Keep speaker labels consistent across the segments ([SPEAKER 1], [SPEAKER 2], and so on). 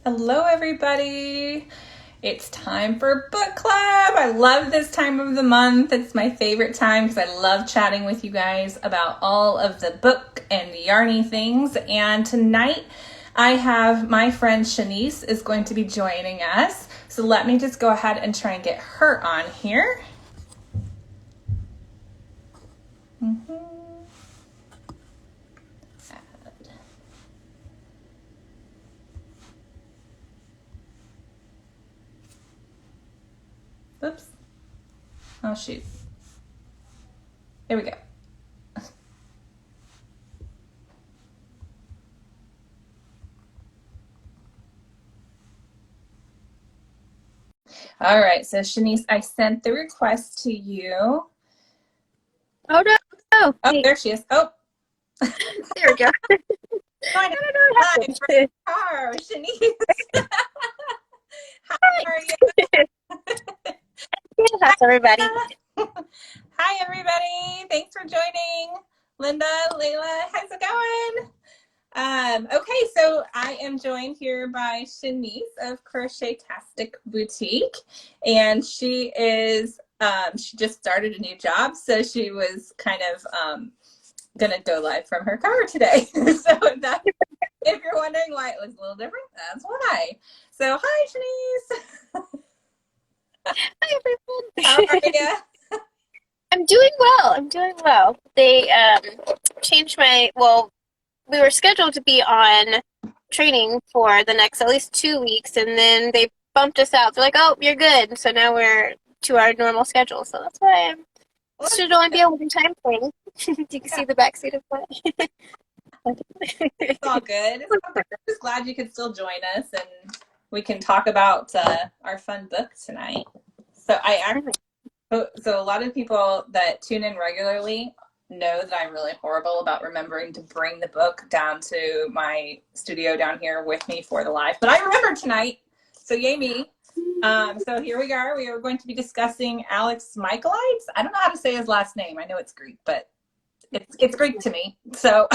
[SPEAKER 1] Hello, everybody. It's time for book club. I love this time of the month. It's my favorite time because I love chatting with you guys about all of the book and yarny things. And tonight I have my friend Shanice is going to be joining us. So let me just go ahead and try and get her on here. Oops. Oh, shoot. There we go. All right. So, Shanice, I sent the request to you.
[SPEAKER 2] Oh, no.
[SPEAKER 1] Oh, there she is. Oh.
[SPEAKER 2] There we go.
[SPEAKER 1] I don't know what happened. Shanice. How are you?
[SPEAKER 2] How's everybody?
[SPEAKER 1] Hi, everybody. Thanks for joining. Linda, Layla, how's it going? Okay, so I am joined here by Shanice of Crochetastic Boutique, and she is, she just started a new job, so she was kind of gonna go live from her car today. So if you're wondering why it was a little different, that's why. So hi, Shanice.
[SPEAKER 2] Hi, everyone.
[SPEAKER 1] How are you?
[SPEAKER 2] I'm doing well. They changed we were scheduled to be on training for the next at least 2 weeks, and then they bumped us out. They're like, oh, you're good. So now we're to our normal schedule. So that's why this should only be a one-time thing. You can see the backseat of my...
[SPEAKER 1] It's all good. I'm just glad you could still join us, and we can talk about our fun book tonight. So so a lot of people that tune in regularly know that I'm really horrible about remembering to bring the book down to my studio down here with me for the live. But I remember tonight, so yay me. So here we are. We are going to be discussing Alex Michaelides. I don't know how to say his last name. I know it's Greek, but it's Greek to me. So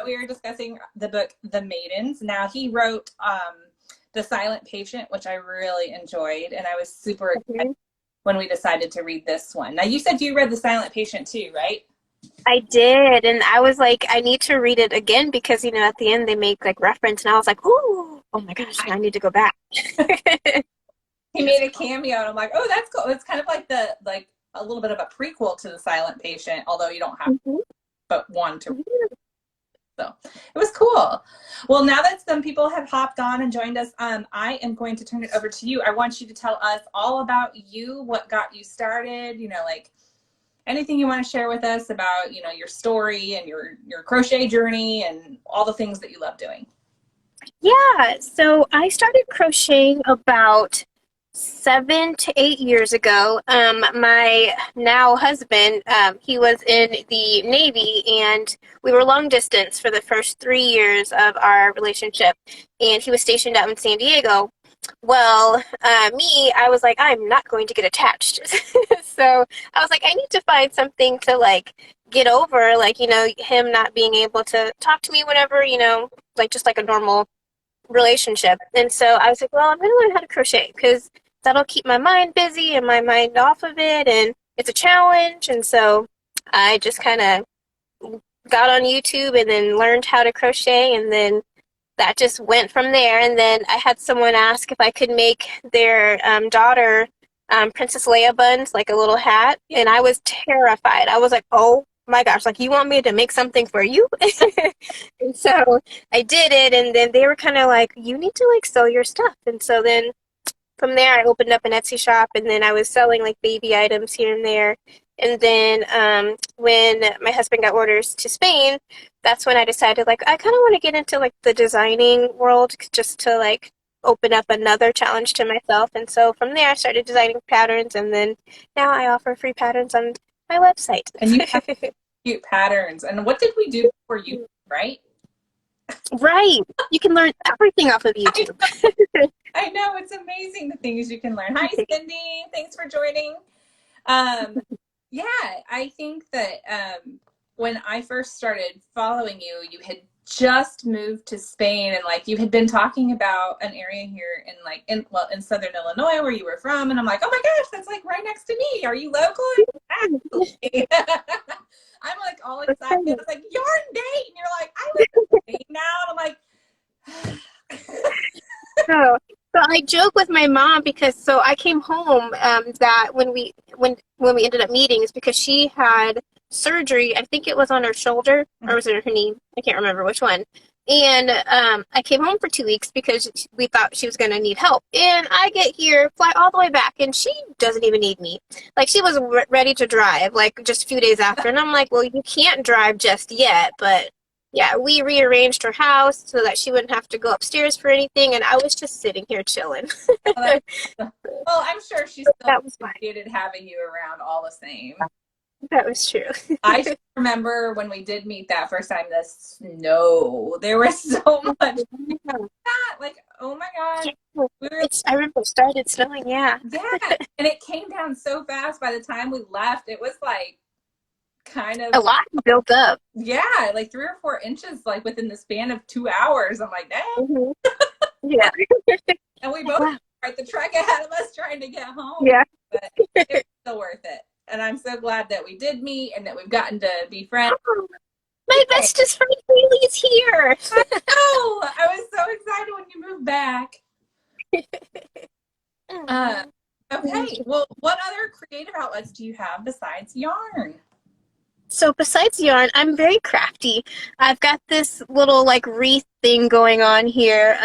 [SPEAKER 1] we are discussing the book The Maidens. Now, he wrote The Silent Patient, which I really enjoyed, and I was super excited when we decided to read this one. Now, you said you read The Silent Patient too, right?
[SPEAKER 2] I did, and I was like, I need to read it again because, at the end they make like reference, and I was like, ooh, oh my gosh, I need to go back.
[SPEAKER 1] He made a cameo, and I'm like, oh, that's cool. It's kind of like a little bit of a prequel to The Silent Patient, although you don't have but one to read. So it was cool. Well, now that some people have hopped on and joined us, I am going to turn it over to you. I want you to tell us all about you, what got you started, like anything you want to share with us about, your story and your crochet journey and all the things that you love doing.
[SPEAKER 2] Yeah, so I started crocheting about 7 to 8 years ago. My now husband, he was in the Navy, and we were long distance for the first 3 years of our relationship, and he was stationed out in San Diego. Well, I was like, I'm not going to get attached. So I was like, I need to find something to get over, him not being able to talk to me, whatever, just like a normal relationship. And so I was like, well, I'm going to learn how to crochet because that'll keep my mind busy and my mind off of it, and it's a challenge. And so I just kind of got on YouTube and then learned how to crochet, and then that just went from there. And then I had someone ask if I could make their daughter Princess Leia buns, like a little hat, and I was terrified. I was like, oh my gosh, you want me to make something for you? And so I did it, and then they were kind of like, you need to sell your stuff. And so then from there I opened up an Etsy shop, and then I was selling baby items here and there. And then when my husband got orders to Spain, that's when I decided I kind of want to get into the designing world, just to open up another challenge to myself. And so from there I started designing patterns, and then now I offer free patterns on my website.
[SPEAKER 1] And you have cute patterns. And what did we do for you, right?
[SPEAKER 2] Right. You can learn everything off of YouTube.
[SPEAKER 1] I know. It's amazing the things you can learn. Hi, Cindy. Thanks for joining. Yeah, I think that when I first started following you, you had just moved to Spain, and like you had been talking about an area here in like in Southern Illinois where you were from, and I'm like, oh my gosh, that's like right next to me. Are you local? Absolutely. I'm like all excited. I was like, you're in Dayton. And you're like, I live in Dayton now. And I'm like,
[SPEAKER 2] So I joke with my mom because I came home that when we ended up meeting is because she had surgery. I think it was on her shoulder or was it her knee? I can't remember which one. And I came home for 2 weeks because we thought she was going to need help. And I get here, fly all the way back, and she doesn't even need me. Like, she was ready to drive, like, just a few days after. And I'm like, well, you can't drive just yet. But, yeah, we rearranged her house so that she wouldn't have to go upstairs for anything. And I was just sitting here chilling.
[SPEAKER 1] well, I'm sure she still appreciated having you around all the same.
[SPEAKER 2] That was true.
[SPEAKER 1] I remember when we did meet that first time, the snow. There was so much that, like, oh my God.
[SPEAKER 2] I remember it started snowing, yeah.
[SPEAKER 1] Yeah, and it came down so fast. By the time we left, it was like kind of
[SPEAKER 2] a lot built up.
[SPEAKER 1] Yeah, like 3 or 4 inches, like within the span of 2 hours. I'm like, dang.
[SPEAKER 2] Mm-hmm. Yeah.
[SPEAKER 1] And we both right the trek ahead of us trying to get home.
[SPEAKER 2] Yeah.
[SPEAKER 1] But it's still worth it. And I'm so glad that we did meet and that we've gotten to be friends.
[SPEAKER 2] Oh, my bestest friend Haley's here.
[SPEAKER 1] Oh, I was so excited when you moved back. Okay, well, what other creative outlets do you have besides yarn?
[SPEAKER 2] So besides yarn, I'm very crafty. I've got this little like wreath thing going on here.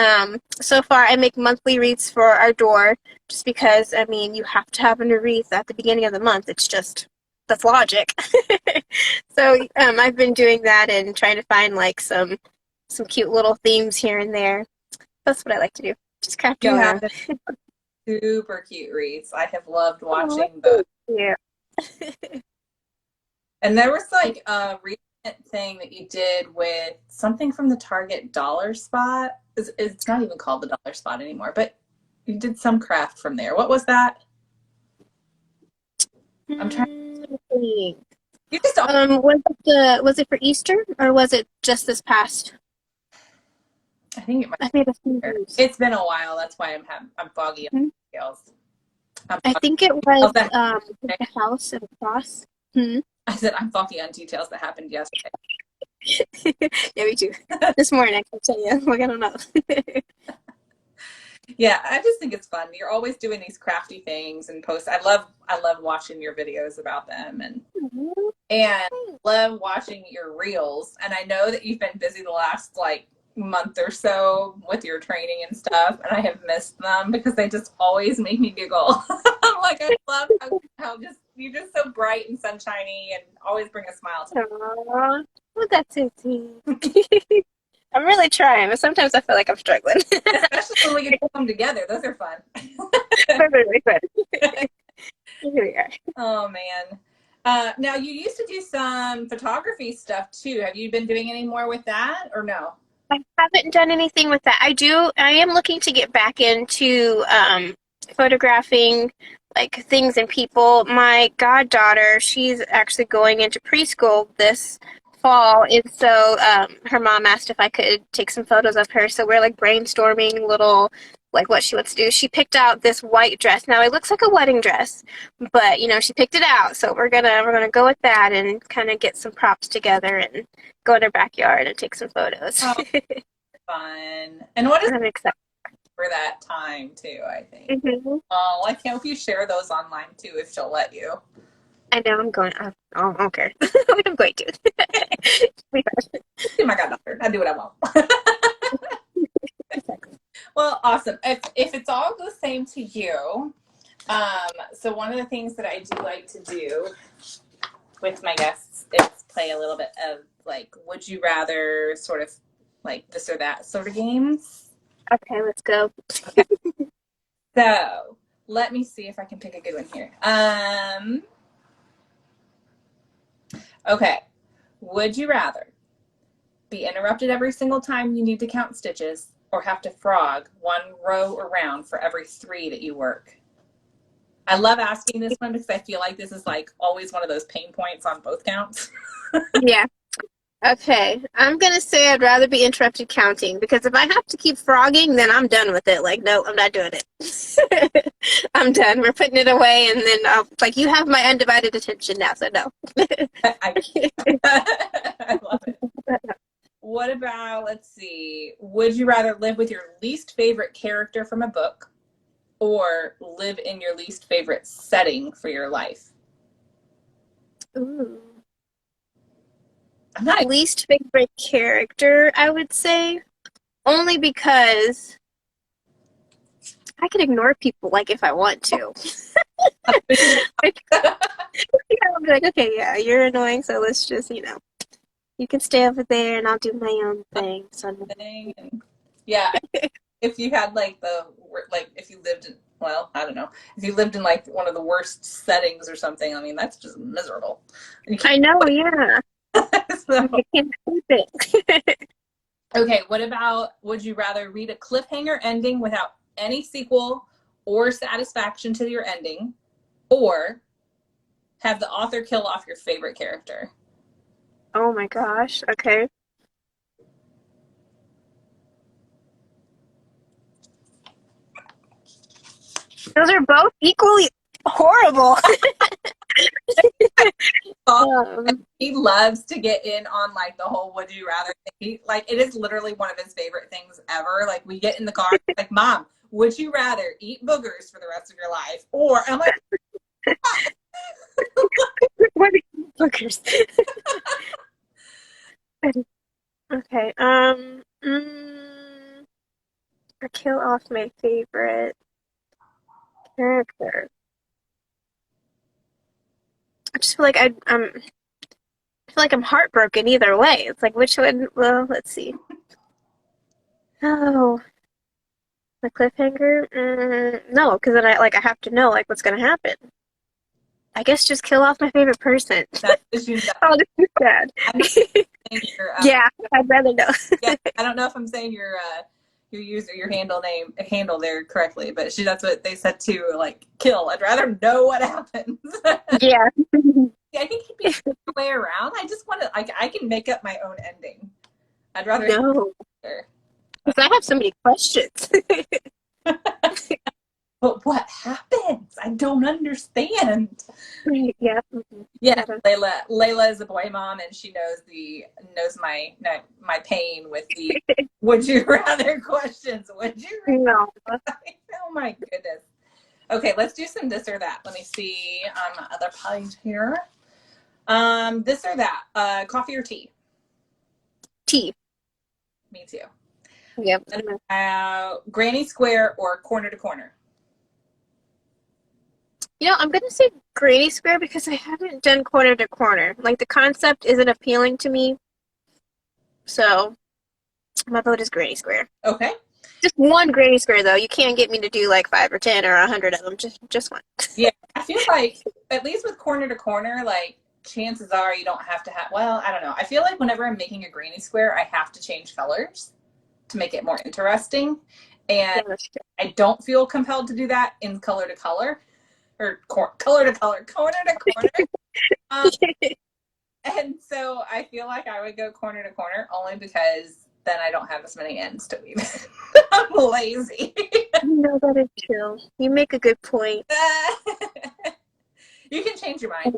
[SPEAKER 2] So far I make monthly wreaths for our door just because, I mean, you have to have a new wreath at the beginning of the month. It's just, that's logic. So I've been doing that and trying to find like some cute little themes here and there. That's what I like to do. Just craft yarn.
[SPEAKER 1] Super cute wreaths. I have loved watching those.
[SPEAKER 2] Yeah.
[SPEAKER 1] And there was like a recent thing that you did with something from the Target dollar spot. It's not even called the dollar spot anymore, but you did some craft from there. What was that? I'm trying to think. You just
[SPEAKER 2] was it for Easter or was it just this past?
[SPEAKER 1] I think it might.
[SPEAKER 2] I made a few years.
[SPEAKER 1] It's been a while. That's why I'm foggy on details.
[SPEAKER 2] I think it was the house and cross.
[SPEAKER 1] I said I'm foggy on details that happened yesterday.
[SPEAKER 2] Yeah, me too. This morning, I can tell you. Like, I don't know.
[SPEAKER 1] Yeah, I just think it's fun. You're always doing these crafty things and posts. I love watching your videos about them and love watching your reels. And I know that you've been busy the last like month or so with your training and stuff, and I have missed them because they just always make me giggle. Like, I love how just you're just so bright and sunshiny and always bring a smile to me.
[SPEAKER 2] Aww. Well, that's so sweet. I'm really trying, but sometimes I feel like I'm struggling.
[SPEAKER 1] Especially when we get to come together. Those are fun.
[SPEAKER 2] They're really fun. Here we are.
[SPEAKER 1] Oh, man. Now, you used to do some photography stuff, too. Have you been doing any more with that, or no?
[SPEAKER 2] I haven't done anything with that. I am looking to get back into photographing like things and people. My goddaughter, she's actually going into preschool this fall, and so her mom asked if I could take some photos of her. So we're like brainstorming little like what she wants to do. She picked out this white dress. Now it looks like a wedding dress, but you know, she picked it out. So we're gonna go with that and kind of get some props together and go in her backyard and take some photos.
[SPEAKER 1] Oh, fun. And what is
[SPEAKER 2] I'm excited
[SPEAKER 1] for that time too, I think. Oh, I can't hope you share those online too if she'll let you.
[SPEAKER 2] I know I'm going. I don't care. I'm going to.
[SPEAKER 1] Oh my God, doctor, I do what I want. Well, awesome. If it's all the same to you, so one of the things that I do like to do with my guests is play a little bit of like, would you rather, sort of like this or that sort of games.
[SPEAKER 2] Okay, let's go.
[SPEAKER 1] So let me see if I can pick a good one here. Okay. Would you rather be interrupted every single time you need to count stitches or have to frog one row around for every 3 that you work? I love asking this one because I feel like this is like always one of those pain points on both counts.
[SPEAKER 2] Yeah. Okay, I'm gonna say I'd rather be interrupted counting because if I have to keep frogging, then I'm done with it. Like, no, I'm not doing it. I'm done. We're putting it away, and then like you have my undivided attention now, so no.
[SPEAKER 1] I, I love it. What about, let's see, would you rather live with your least favorite character from a book or live in your least favorite setting for your life?
[SPEAKER 2] Ooh.
[SPEAKER 1] I'm not.
[SPEAKER 2] Least favorite character, I would say, only because I can ignore people like if I want to. Like, yeah, I'll be like, okay, yeah, you're annoying, so let's just, you can stay over there and I'll do my own thing. So
[SPEAKER 1] Yeah, if you had like if you lived in, well, I don't know, if you lived in like one of the worst settings or something, I mean, that's just miserable.
[SPEAKER 2] I know, yeah.
[SPEAKER 1] So,
[SPEAKER 2] I can't keep it.
[SPEAKER 1] okay, what about, would you rather read a cliffhanger ending without any sequel or satisfaction to your ending, or have the author kill off your favorite character?
[SPEAKER 2] Oh my gosh, okay. Those are both equally horrible.
[SPEAKER 1] He loves to get in on like the whole would you rather thing. Like, it is literally one of his favorite things ever. Like, we get in the car, like, Mom, would you rather eat boogers for the rest of your life, or I'm like,
[SPEAKER 2] what are you bookers? Okay, or kill off my favorite character. I just feel like I feel like I'm heartbroken either way. It's like which one? Well, let's see. Oh, the cliffhanger? No, because then I have to know like what's gonna happen. I guess just kill off my favorite person.
[SPEAKER 1] that's just you.
[SPEAKER 2] I'll just be sad. Yeah, I'd rather know.
[SPEAKER 1] Yeah, I don't know if I'm saying your handle there correctly, but that's what they said too. Like, kill. I'd rather know what happens.
[SPEAKER 2] Yeah.
[SPEAKER 1] Yeah, I think it'd be the way around. I just want to, like, I can make up my own ending. I'd rather.
[SPEAKER 2] No, because I have so many questions.
[SPEAKER 1] But what happens? I don't understand.
[SPEAKER 2] Yeah.
[SPEAKER 1] Yeah, Layla is a boy mom, and she knows my pain with the would you rather questions. Would you rather?
[SPEAKER 2] No.
[SPEAKER 1] Oh my goodness. Okay, let's do some this or that. Let me see on my other page here. This or that. Coffee or tea?
[SPEAKER 2] Tea.
[SPEAKER 1] Me too.
[SPEAKER 2] Yep.
[SPEAKER 1] Granny square or corner to corner?
[SPEAKER 2] I'm gonna say Granny Square because I haven't done corner to corner. Like the concept isn't appealing to me. So my vote is Granny Square.
[SPEAKER 1] Okay.
[SPEAKER 2] Just one Granny Square though. You can't get me to do like 5 or 10 or 100 of them. Just one.
[SPEAKER 1] Yeah, I feel like at least with corner to corner, like chances are you don't have to have. Well, I don't know. I feel like whenever I'm making a granny square, I have to change colors to make it more interesting, and
[SPEAKER 2] Yeah,
[SPEAKER 1] I don't feel compelled to do that in color to color or color to color, corner to corner. And so I feel like I would go corner to corner only because then I don't have as many ends to weave. I'm lazy.
[SPEAKER 2] No, that is true. You make a good point.
[SPEAKER 1] You can change your mind.
[SPEAKER 2] I'm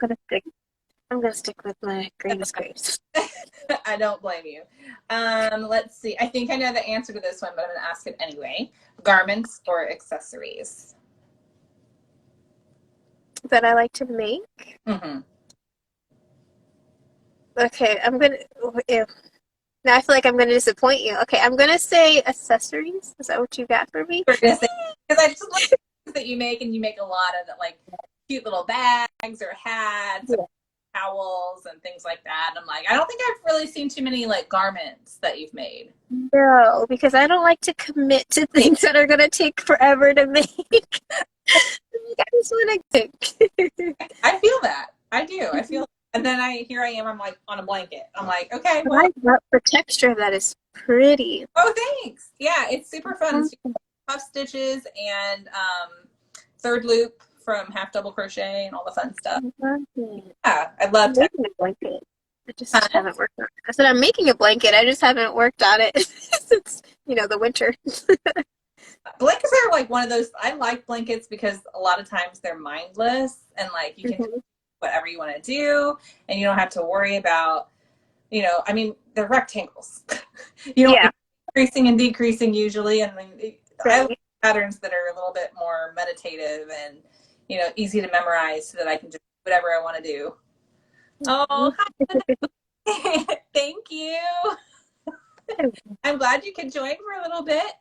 [SPEAKER 2] gonna stick with my Granny Squares.
[SPEAKER 1] I don't blame you. Let's see. I think I know the answer to this one, but I'm going to ask it anyway. Garments or accessories?
[SPEAKER 2] That I like to make.
[SPEAKER 1] Mm-hmm.
[SPEAKER 2] Okay, I'm gonna. Ew. Now I feel like I'm gonna disappoint you. Okay, I'm gonna say accessories. Is that what you got for me?
[SPEAKER 1] Because I just look at things that you make, and you make a lot of like cute little bags or hats. Yeah. Or towels and things like that. I'm like, I don't think I've really seen too many like garments that you've made.
[SPEAKER 2] No, because I don't like to commit to things that are going to take forever to make. I just want to think.
[SPEAKER 1] I feel that. I do. I feel, and then here I am. I'm like on a blanket. I'm like, okay, well,
[SPEAKER 2] I love the texture. That is pretty.
[SPEAKER 1] Oh, thanks. Yeah, it's super fun. It's puff stitches and third loop from half double crochet and all the fun stuff. Yeah, I love
[SPEAKER 2] it. I just haven't worked on it. I said I'm making a blanket. I just haven't worked on it since, the winter.
[SPEAKER 1] Blankets are like one of those, I like blankets because a lot of times they're mindless and like you can do whatever you want to do and you don't have to worry about, they're rectangles. You don't increasing and decreasing usually. And I like patterns that are a little bit more meditative and, easy to memorize so that I can just do whatever I want to do. Oh, hi. Thank you. I'm glad you could join for a little bit.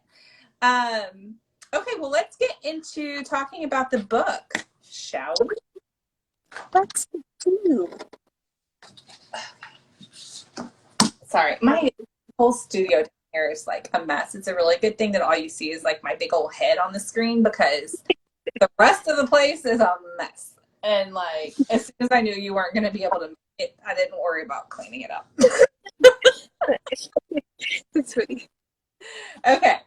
[SPEAKER 1] Okay, well, let's get into talking about the book, shall we?
[SPEAKER 2] Let's do.
[SPEAKER 1] Sorry, my whole studio here is like a mess. It's a really good thing that all you see is like my big old head on the screen because the rest of the place is a mess. And like, as soon as I knew you weren't going to be able to make it, I didn't worry about cleaning it up.
[SPEAKER 2] That's funny.
[SPEAKER 1] Okay,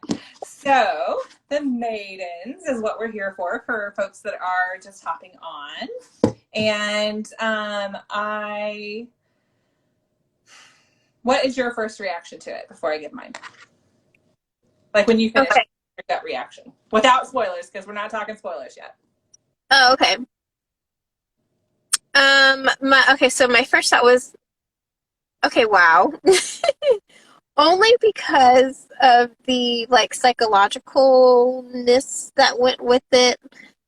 [SPEAKER 1] so the Maidens is what we're here for folks that are just hopping on. And what is your first reaction to it before I give mine? Like when you finish your gut reaction. Without spoilers, because we're not talking spoilers yet.
[SPEAKER 2] Oh, okay. So my first thought was, okay, wow. Only because of the like psychologicalness that went with it.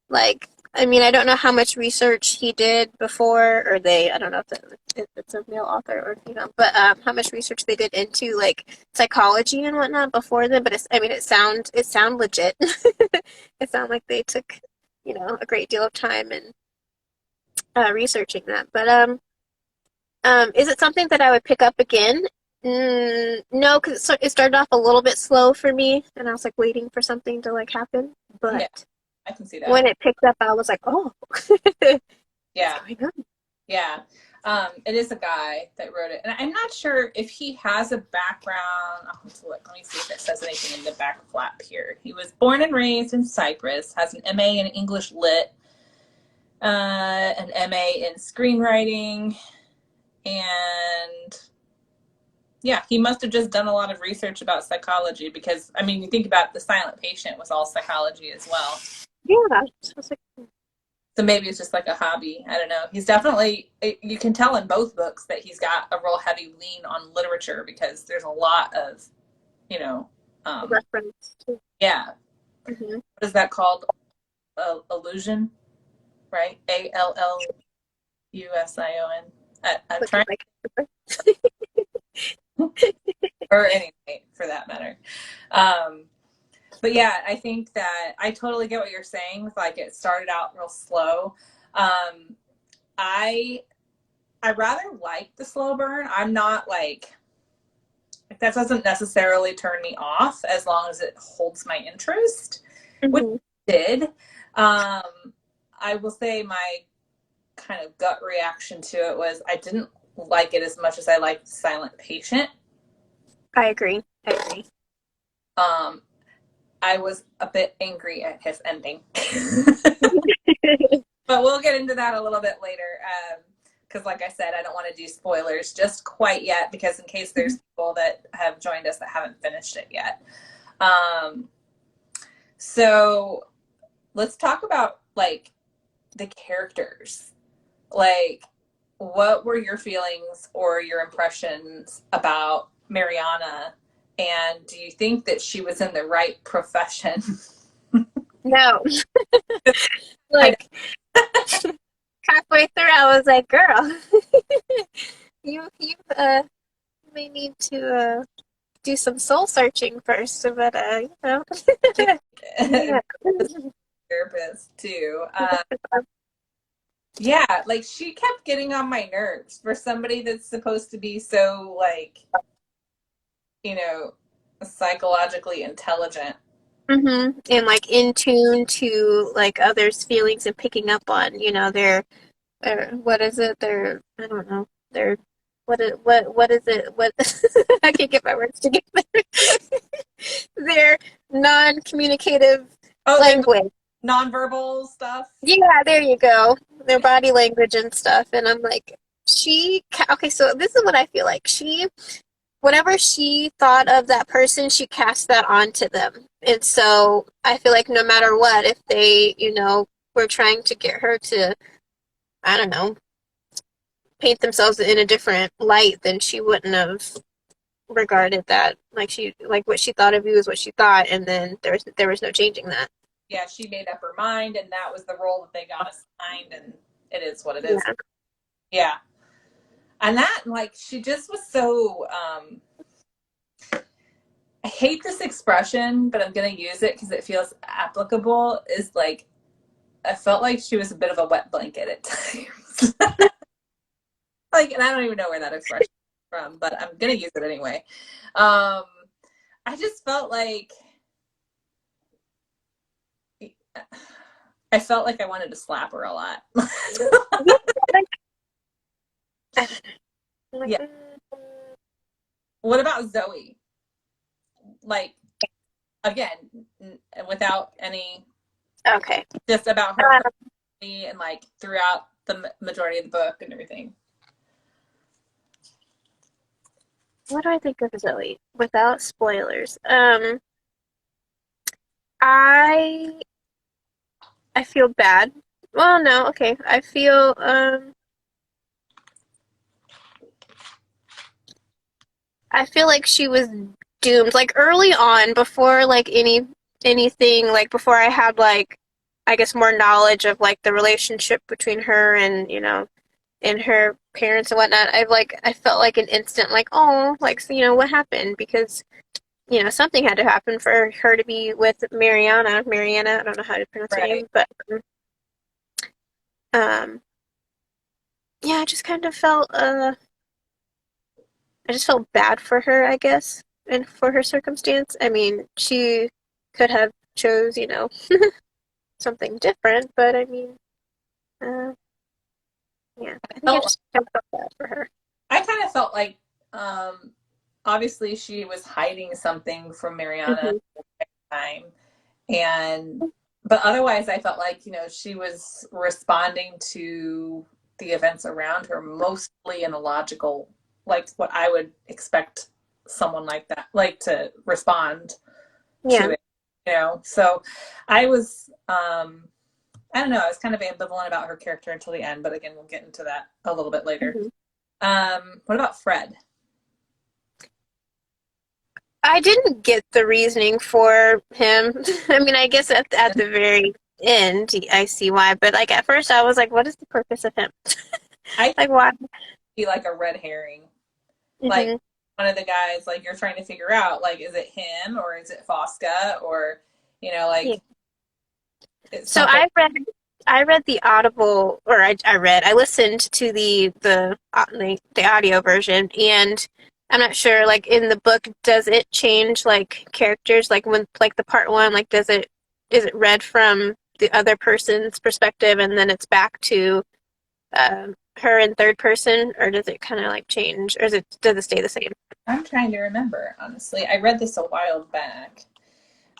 [SPEAKER 2] Like, I mean, I don't know how much research he did before, or they, I don't know if it's a male author or but how much research they did into like psychology and whatnot before then. But it sound legit. It sounded like they took, a great deal of time in researching that. But is it something that I would pick up again? No, because it started off a little bit slow for me, and I was like waiting for something to like happen. But
[SPEAKER 1] yeah, I can see that.
[SPEAKER 2] When it picked up, I was like, oh,
[SPEAKER 1] yeah,
[SPEAKER 2] what's going on?
[SPEAKER 1] Yeah. It is a guy that wrote it, and I'm not sure if he has a background. I'll have to look. Let me see if it says anything in the back flap here. He was born and raised in Cyprus, has an MA in English Lit, an MA in screenwriting, and yeah, he must have just done a lot of research about psychology because, I mean, you think about The Silent Patient was all psychology as well.
[SPEAKER 2] Yeah.
[SPEAKER 1] So maybe it's just like a hobby. I don't know. He's definitely, you can tell in both books that he's got a real heavy lean on literature because there's a lot of,
[SPEAKER 2] reference to.
[SPEAKER 1] Yeah.
[SPEAKER 2] Mm-hmm.
[SPEAKER 1] What is that called? Illusion, right? ALLUSION. I'm trying. Or anything for that matter. But yeah, I think that I totally get what you're saying with like it started out real slow. I rather like the slow burn. I'm not like that doesn't necessarily turn me off as long as it holds my interest, which it did. I will say my kind of gut reaction to it was I didn't like it as much as I liked Silent Patient.
[SPEAKER 2] I agree.
[SPEAKER 1] I was a bit angry at his ending. But we'll get into that a little bit later. Because like I said, I don't want to do spoilers just quite yet because in case there's people that have joined us that haven't finished it yet. So let's talk about like the characters. Like, what were your feelings or your impressions about Mariana? And do you think that she was in the right profession?
[SPEAKER 2] No. Like, halfway through, I was like, girl, you may need to do some soul searching first, but,
[SPEAKER 1] Yeah. Therapist, too. Yeah, like, she kept getting on my nerves for somebody that's supposed to be so, like, psychologically intelligent.
[SPEAKER 2] Mm-hmm. And like in tune to like others' feelings and picking up on, their what is it? Their I don't know. Their what is it? What I can't get my words together. Their non-communicative language.
[SPEAKER 1] Nonverbal stuff.
[SPEAKER 2] Yeah, there you go. Their body language and stuff. And I'm like, Okay, so this is what I feel like. Whatever she thought of that person, she cast that onto them. And so I feel like no matter what, if they, were trying to get her to, I don't know, paint themselves in a different light, then she wouldn't have regarded that. Like what she thought of you is what she thought, and then there was no changing that.
[SPEAKER 1] Yeah, she made up her mind, and that was the role that they got assigned, and it is what it is.
[SPEAKER 2] Yeah.
[SPEAKER 1] Yeah. And that, like, she just was so, I hate this expression, but I'm going to use it because it feels applicable, is like, I felt like she was a bit of a wet blanket at times. Like, and I don't even know where that expression is from, but I'm going to use it anyway. I just felt like, I wanted to slap her a lot. Yeah. What about Zoe? Like, again, without any,
[SPEAKER 2] Okay.
[SPEAKER 1] just about her personality and like throughout the majority of the book and everything.
[SPEAKER 2] What do I think of Zoe without spoilers? I feel bad. Well, no, okay. I feel like she was doomed. Like early on, before like anything, like before I had like I guess more knowledge of like the relationship between her and and her parents and whatnot. I felt like an instant like, oh, like, so, what happened, because something had to happen for her to be with Mariana. I don't know how to pronounce her name, but um yeah, I just felt bad for her, I guess, and for her circumstance. I mean, she could have chose, something different, but I mean, uh, yeah, I think I just felt bad for her.
[SPEAKER 1] I kind of felt like, obviously she was hiding something from Mariana
[SPEAKER 2] Mm-hmm.
[SPEAKER 1] at the time. But otherwise I felt like, she was responding to the events around her mostly in a logical, like what I would expect someone like that, like to respond
[SPEAKER 2] Yeah.
[SPEAKER 1] to it, So I was, I don't know, I was kind of ambivalent about her character until the end, but again, we'll get into that a little bit later.
[SPEAKER 2] Mm-hmm.
[SPEAKER 1] What about Fred?
[SPEAKER 2] I didn't get the reasoning for him. I mean, I guess at the very end, I see why. But like at first, I was like, "What is the purpose of him?
[SPEAKER 1] I
[SPEAKER 2] Like, why?"
[SPEAKER 1] feel like a red herring. Like
[SPEAKER 2] Mm-hmm.
[SPEAKER 1] one of the guys, like you're trying to figure out, like, is it him or is it Fosca or, like
[SPEAKER 2] Yeah.
[SPEAKER 1] it's
[SPEAKER 2] So
[SPEAKER 1] something.
[SPEAKER 2] I read the Audible, or I listened to the audio version, and I'm not sure. Like in the book, does it change like characters? Like when like the part one, like is it read from the other person's perspective, and then it's back to her in third person, or does it kind of like change, or does it stay the same?
[SPEAKER 1] I'm trying to remember, honestly. I read this a while back.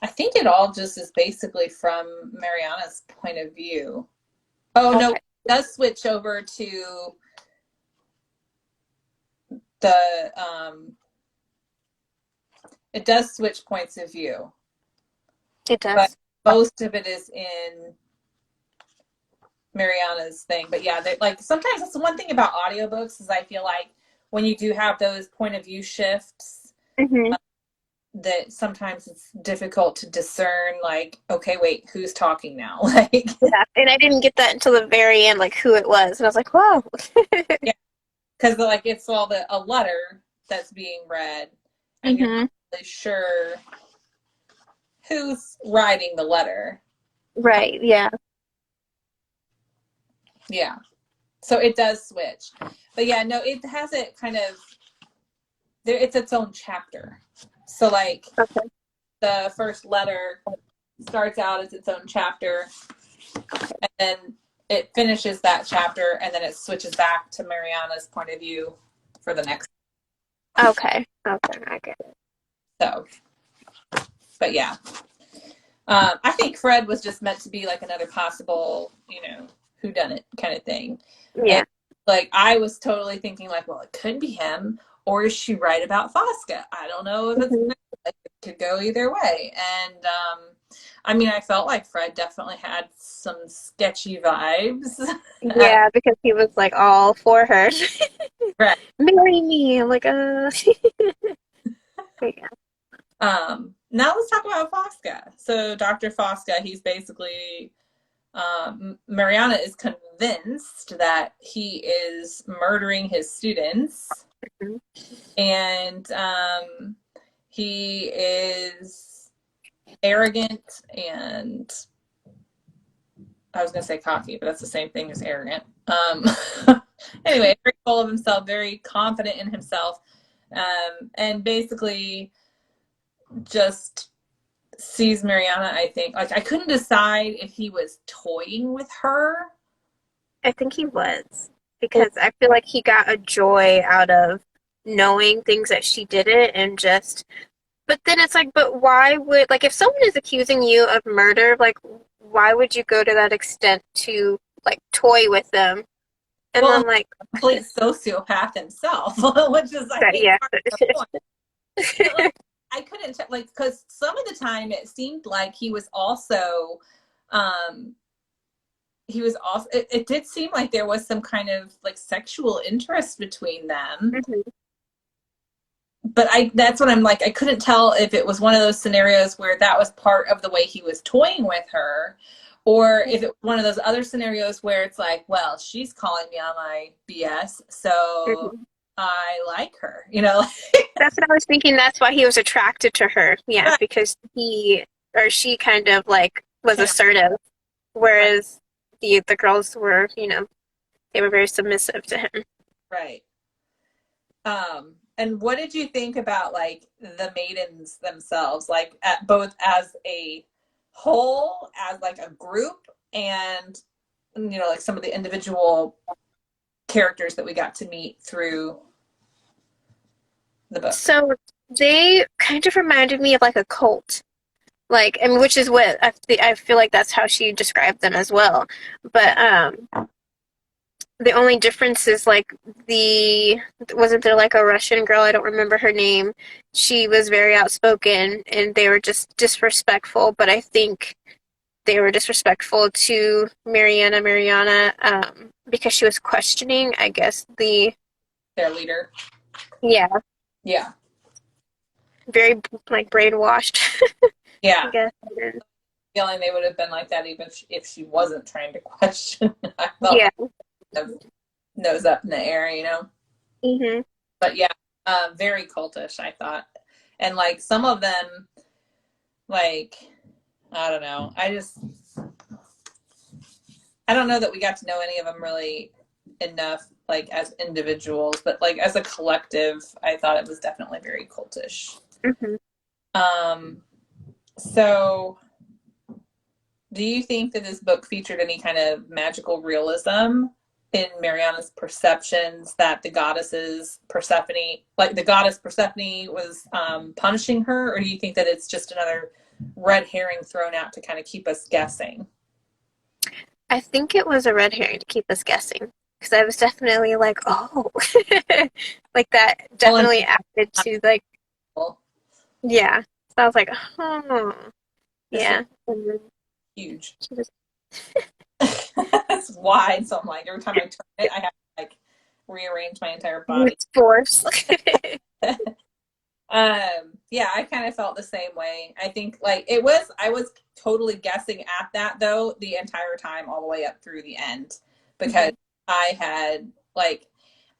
[SPEAKER 1] I think it all just is basically from Mariana's point of view. Oh, no,
[SPEAKER 2] Okay.
[SPEAKER 1] it does switch over to the, it does switch points of view,
[SPEAKER 2] It
[SPEAKER 1] but
[SPEAKER 2] does.
[SPEAKER 1] most of it is in Mariana's thing. But yeah, like sometimes that's the one thing about audiobooks is I feel like when you do have those point of view shifts,
[SPEAKER 2] Mm-hmm.
[SPEAKER 1] that sometimes it's difficult to discern, like, okay, wait, who's talking now? Like,
[SPEAKER 2] Yeah, and I didn't get that until the very end, like who it was, and I was like, "Whoa."
[SPEAKER 1] yeah, because like it's all a letter that's being read, and you're
[SPEAKER 2] Mm-hmm.
[SPEAKER 1] not really sure who's writing the letter.
[SPEAKER 2] Right. Yeah.
[SPEAKER 1] Yeah, so it does switch, but yeah, no, it has it kind of there. It's its own chapter. So like
[SPEAKER 2] Okay.
[SPEAKER 1] the first letter starts out as its own chapter, and then it finishes that chapter, and then it switches back to Mariana's point of view for the next.
[SPEAKER 2] Okay. Okay. I get it.
[SPEAKER 1] So, but yeah, I think Fred was just meant to be like another possible, whodunit kind of thing. And
[SPEAKER 2] Yeah.
[SPEAKER 1] like I was totally thinking like, well, it could be him, or is she right about 𝗓𝗲? I don't know if it's
[SPEAKER 2] Hmm.
[SPEAKER 1] like, it could go either way. And I mean, I felt like Fred definitely had some sketchy vibes.
[SPEAKER 2] Yeah, because he was like all for her.
[SPEAKER 1] Right.
[SPEAKER 2] Marry me. I'm like, yeah.
[SPEAKER 1] Now let's talk about 𝗓𝗲. So Dr. 𝗓𝗲, he's basically Mariana is convinced that he is murdering his students,
[SPEAKER 2] Mhm.
[SPEAKER 1] and he is arrogant and I was going to say cocky, but that's the same thing as arrogant. Anyway, very full of himself, very confident in himself, and basically just sees Mariana, I think. Like, I couldn't decide if he was toying with her.
[SPEAKER 2] I think he was
[SPEAKER 1] Or,
[SPEAKER 2] because I feel like he got a joy out of knowing things that she didn't and just. But then it's like, but why would like if someone is accusing you of murder, like why would you go to that extent to like toy with them? And
[SPEAKER 1] well,
[SPEAKER 2] then like
[SPEAKER 1] complete sociopath himself, which is, I
[SPEAKER 2] that,
[SPEAKER 1] think,
[SPEAKER 2] yeah.
[SPEAKER 1] part of the point. But, like, I couldn't, like, because some of the time it seemed like um, it did seem like there was some kind of like sexual interest between them.
[SPEAKER 2] Mhm.
[SPEAKER 1] But that's what I'm like, I couldn't tell if it was one of those scenarios where that was part of the way he was toying with her, or if it was one of those other scenarios where it's like, well, she's calling me on my BS, so
[SPEAKER 2] Mhm.
[SPEAKER 1] I like her, you know?
[SPEAKER 2] That's what I was thinking. That's why he was attracted to her. Yeah,
[SPEAKER 1] Right.
[SPEAKER 2] because he or she kind of like was
[SPEAKER 1] Yeah,
[SPEAKER 2] assertive,
[SPEAKER 1] right,
[SPEAKER 2] whereas the girls were, they were very submissive to him.
[SPEAKER 1] right. And what did you think about like the maidens themselves, like at both as a whole, as like a group, and like some of the individual characters that we got to meet through the book?
[SPEAKER 2] So they kind of reminded me of like a cult. Like, I mean, which is what I feel like that's how she described them as well. But the only difference is like the wasn't there like a Russian girl, I don't remember her name. She was very outspoken and they were just disrespectful, but I think they were disrespectful to Mariana because she was questioning, I guess,
[SPEAKER 1] Their leader.
[SPEAKER 2] yeah,
[SPEAKER 1] Yeah.
[SPEAKER 2] very like brainwashed, I
[SPEAKER 1] Yeah.
[SPEAKER 2] guess.
[SPEAKER 1] Feeling they would have been like that even if she wasn't trying to question. I felt
[SPEAKER 2] Yeah.
[SPEAKER 1] like nose up in the air,
[SPEAKER 2] Hmm.
[SPEAKER 1] But yeah, very cultish, I thought. And like some of them, like, I don't know. I don't know that we got to know any of them really enough, like as individuals, but like as a collective, I thought it was definitely very cultish.
[SPEAKER 2] Hmm.
[SPEAKER 1] Um, so do you think that this book featured any kind of magical realism in Mariana's perceptions that the goddesses Persephone, like the goddess Persephone, was punishing her, or do you think that it's just another red herring thrown out to kind of keep us guessing?
[SPEAKER 2] I think it was a red herring to keep us guessing because I was definitely like, oh, like that
[SPEAKER 1] Well, and
[SPEAKER 2] definitely added to like, yeah. So I was like, oh,
[SPEAKER 1] this thing
[SPEAKER 2] yeah. And then
[SPEAKER 1] is huge.
[SPEAKER 2] she was,
[SPEAKER 1] It's wide, so I'm like every time I turn it, I have to like rearrange my entire body.
[SPEAKER 2] brute force.
[SPEAKER 1] Yeah, I kind of felt the same way. I think like I was totally guessing at that though the entire time all the way up through the end because
[SPEAKER 2] Mhm.
[SPEAKER 1] I had like,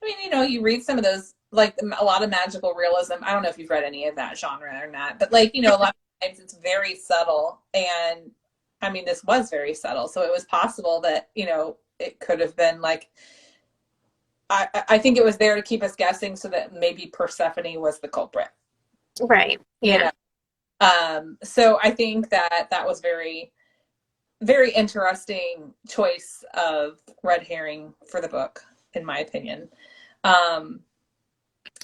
[SPEAKER 1] I mean, you read some of those, like a lot of magical realism. I don't know if you've read any of that genre or not, but like, a lot of times it's very subtle. And I mean, this was very subtle. So it was possible that, it could have been like, I think it was there to keep us guessing so that maybe Persephone was the culprit,
[SPEAKER 2] Right.
[SPEAKER 1] you
[SPEAKER 2] Yeah.
[SPEAKER 1] know? So I think that that was very, very interesting choice of red herring for the book, in my opinion. Um,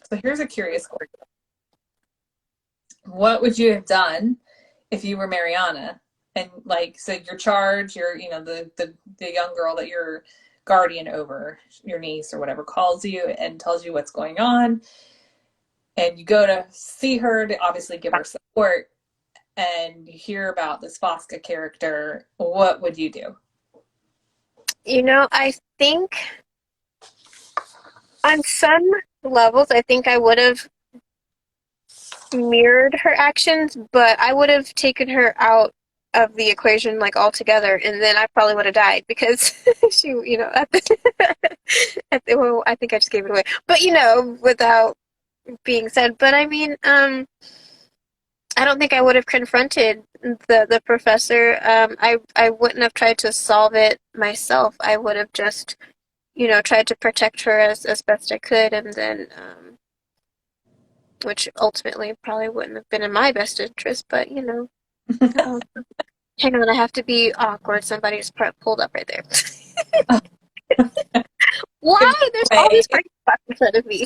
[SPEAKER 1] so here's a curious question. What would you have done if you were Mariana? And like, so you're charged, you're, the young girl that you're guardian over your niece or whatever calls you and tells you what's going on, and you go to see her to obviously give her support, and you hear about this 𝗕𝗁 character, what would you do?
[SPEAKER 2] You know, I think on some levels, I think I would have mirrored her actions, but I would have taken her out of the equation like altogether, and then I probably would have died because she, you know, well, I think I just gave it away, but you know, without being said. But I mean, I don't think I would have confronted the professor. I wouldn't have tried to solve it myself. I would have just, you know, tried to protect her as best I could, and then, which ultimately probably wouldn't have been in my best interest, but you know. Hang on, I have to be awkward. Somebody's pulled up right there. Why? There's all these parking spots in front of me.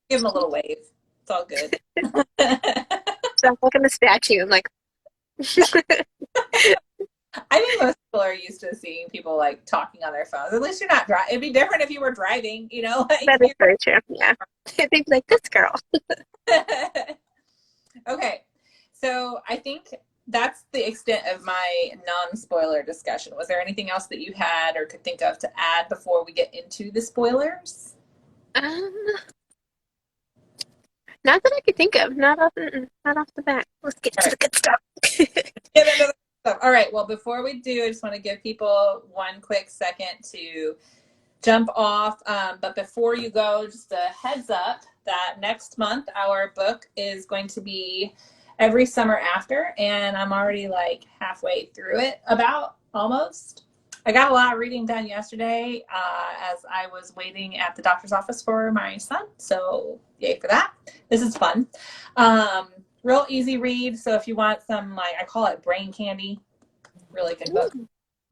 [SPEAKER 1] Give him a little wave. It's all good.
[SPEAKER 2] So I'm looking at the statue. I'm like,
[SPEAKER 1] I think most people are used to seeing people like talking on their phones. At least you're not driving. It'd be different if you were driving, you know? Like,
[SPEAKER 2] that is very true. Yeah. They'd be like, this girl.
[SPEAKER 1] Okay. So I think that's the extent of my non-spoiler discussion. Was there anything else that you had or could think of to add before we get into the spoilers?
[SPEAKER 2] Not that I could think of. Not off the bat. Let's get to the good stuff.
[SPEAKER 1] Get into the stuff. All right. Well, before we do, I just want to give people one quick second to jump off. But before you go, just a heads up that next month our book is going to be Every Summer After, and I'm already like halfway through it, about almost. I got a lot of reading done yesterday as I was waiting at the doctor's office for my son, so yay for that. This is fun. Real easy read, so if you want some, like, I call it brain candy, really good book.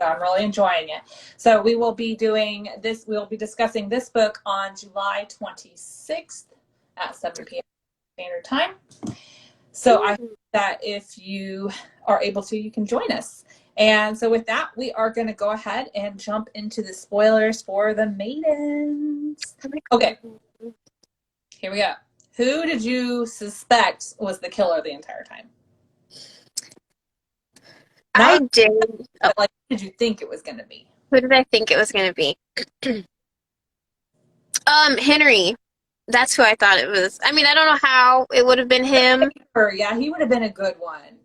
[SPEAKER 1] So I'm really enjoying it. So we will be doing this, we'll be discussing this book on July 26th at 7 p.m. Standard Time. So I hope that if you are able to, you can join us. And so with that, we are going to go ahead and jump into the spoilers for the Maidens. Okay, here we go. Who did you suspect was the killer the entire time?
[SPEAKER 2] I did.
[SPEAKER 1] But, like, who did you think it was going to be?
[SPEAKER 2] Who did I think it was going to be? Henry. That's who I thought it was. I mean, I don't know how it would have been him.
[SPEAKER 1] Yeah, he would have been a good one.